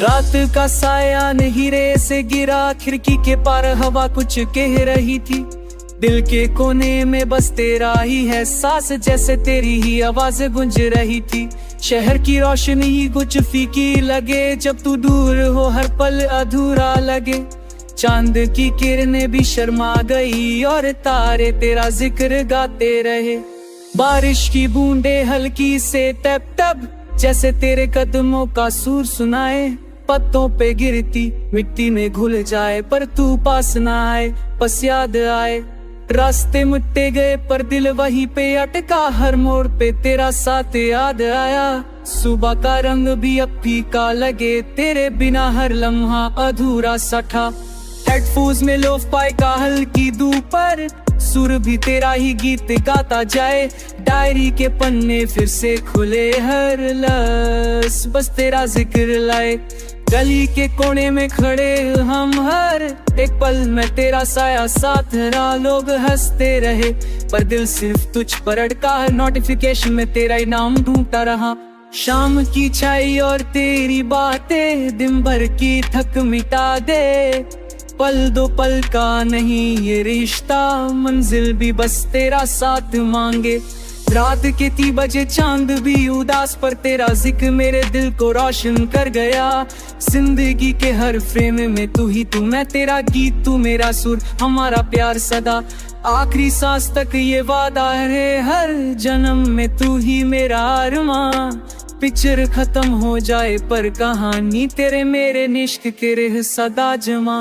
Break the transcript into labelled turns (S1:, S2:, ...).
S1: रात का साया हीरे से गिरा, खिड़की के पार हवा कुछ कह रही थी। दिल के कोने में बस तेरा ही है सांस, जैसे तेरी ही आवाज गूंज रही थी। शहर की रोशनी ही कुछ फीकी लगे, जब तू दूर हो हर पल अधूरा लगे। चांद की किरणें भी शर्मा गई और तारे तेरा जिक्र गाते रहे। बारिश की बूंदें हल्की से टप टप, जैसे तेरे कदमों का सुर सुनाए। पत्तों पे गिरती मिट्टी में घुल जाए, पर तू पास ना आए, बस याद आए। रास्ते मिटते गए पर दिल वहीं पे अटका, हर मोड़ पे तेरा साथ याद आया। सुबह का रंग भी अब फीका लगे, तेरे बिना हर लम्हा अधूरा सा था। हेडफोन्स में लोफ पाई का हल्की धूप पर सुर भी तेरा ही गीत गाता जाए। डायरी के पन्ने फिर से खुले, हर लफ्ज बस तेरा जिक्र लाए। गली के कोने में खड़े हम, हर एक पल में तेरा साया साथ रहा। लोग हंसते रहे पर दिल सिर्फ तुझ पर अटका, नोटिफिकेशन में तेरा ही नाम ढूंढता रहा। शाम की चाय और तेरी बातें दिन भर की थक मिटा दे। पल दो पल का नहीं ये रिश्ता, मंजिल भी बस तेरा साथ मांगे। रात के 3 बजे चांद भी उदास, पर तेरा जिक्र मेरे दिल को रोशन कर गया। जिंदगी के हर फ्रेम में तू ही तू, मैं तेरा गीत तू मेरा सुर, हमारा प्यार सदा। आखिरी सांस तक ये वादा है, हर जन्म में तू ही मेरा अरमां। पिक्चर खत्म हो जाए पर कहानी तेरे मेरे निश्क के रह सदा जमा।